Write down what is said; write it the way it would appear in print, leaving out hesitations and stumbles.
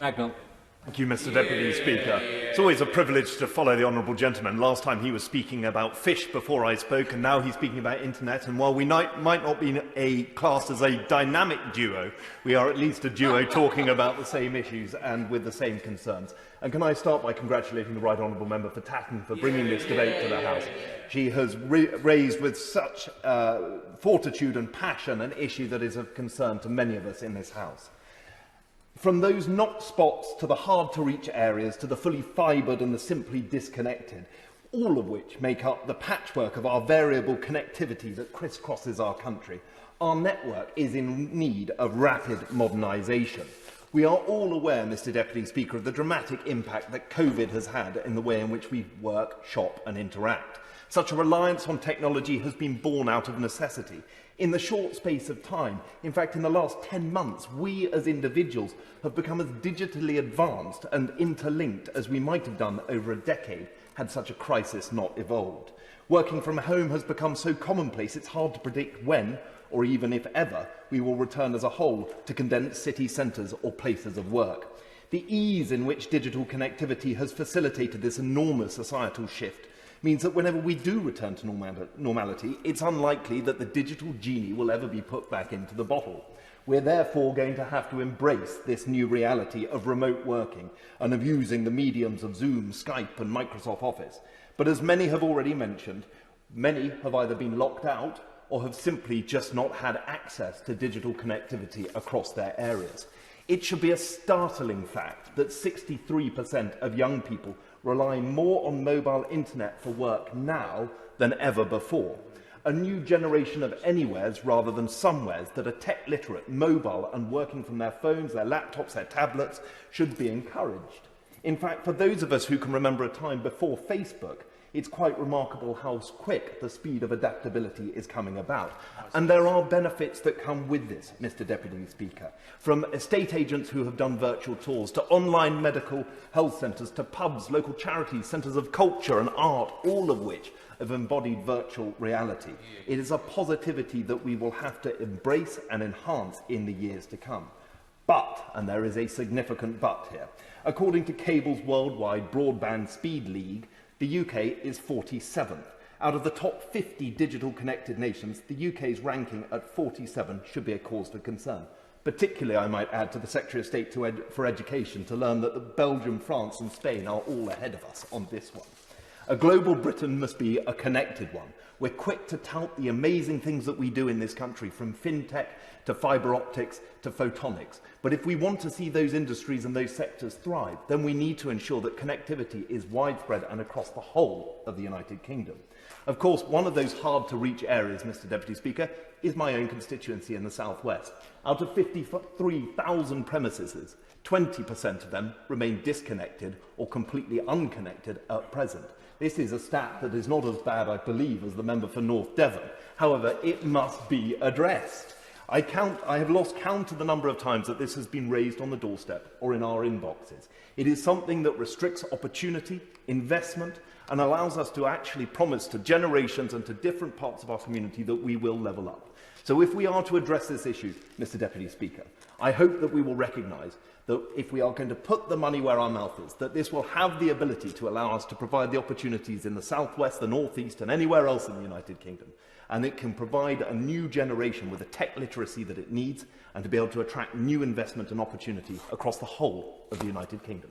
Mangnall. Thank you, Mr Deputy Speaker. It's always a privilege to follow the honourable gentleman. Last time he was speaking about fish before I spoke, and now he's speaking about internet. And while we might not be classed as a dynamic duo, we are at least a duo talking about the same issues and with the same concerns. And can I start by congratulating the Right Honourable Member for Tatton for bringing this debate to the House. She has raised with such fortitude and passion an issue that is of concern to many of us in this House. From those not spots to the hard-to-reach areas to the fully fibred and the simply disconnected, all of which make up the patchwork of our variable connectivity that crisscrosses our country, our network is in need of rapid modernisation. We are all aware, Mr Deputy Speaker, of the dramatic impact that COVID has had in the way in which we work, shop and interact. Such a reliance on technology has been born out of necessity. In the short space of time, in fact in the last 10 months, we as individuals have become as digitally advanced and interlinked as we might have done over a decade had such a crisis not evolved. Working from home has become so commonplace it's hard to predict when, or even if ever, we will return as a whole to condensed city centres or places of work. The ease in which digital connectivity has facilitated this enormous societal shift means that whenever we do return to normality, it's unlikely that the digital genie will ever be put back into the bottle. We're therefore going to have to embrace this new reality of remote working and of using the mediums of Zoom, Skype and Microsoft Office. But as many have already mentioned, many have either been locked out or have simply just not had access to digital connectivity across their areas. It should be a startling fact that 63% of young people rely more on mobile internet for work now than ever before. A new generation of anywheres rather than somewheres that are tech literate, mobile and working from their phones, their laptops, their tablets should be encouraged. In fact, for those of us who can remember a time before Facebook, it's quite remarkable how quick the speed of adaptability is coming about. And there are benefits that come with this, Mr Deputy Speaker. From estate agents who have done virtual tours, to online medical health centres, to pubs, local charities, centres of culture and art, all of which have embodied virtual reality. It is a positivity that we will have to embrace and enhance in the years to come. But, and there is a significant but here, according to Cable's Worldwide Broadband Speed League, the UK is 47th. Out of the top 50 digital connected nations, the UK's ranking at 47 should be a cause for concern. Particularly, I might add, to the Secretary of State for Education to learn that Belgium, France and Spain are all ahead of us on this one. A global Britain must be a connected one. We're quick to tout the amazing things that we do in this country, from fintech to fibre optics to photonics. But if we want to see those industries and those sectors thrive, then we need to ensure that connectivity is widespread and across the whole of the United Kingdom. Of course, one of those hard-to-reach areas, Mr Deputy Speaker, is my own constituency in the South West. Out of 53,000 premises, 20% of them remain disconnected or completely unconnected at present. This is a stat that is not as bad, I believe, as the member for North Devon. However, it must be addressed. I have lost count of the number of times that this has been raised on the doorstep or in our inboxes. It is something that restricts opportunity, investment, and allows us to actually promise to generations and to different parts of our community that we will level up. So if we are to address this issue, Mr Deputy Speaker, I hope that we will recognise that if we are going to put the money where our mouth is, that this will have the ability to allow us to provide the opportunities in the South West, the North East and anywhere else in the United Kingdom. And it can provide a new generation with the tech literacy that it needs and to be able to attract new investment and opportunity across the whole of the United Kingdom.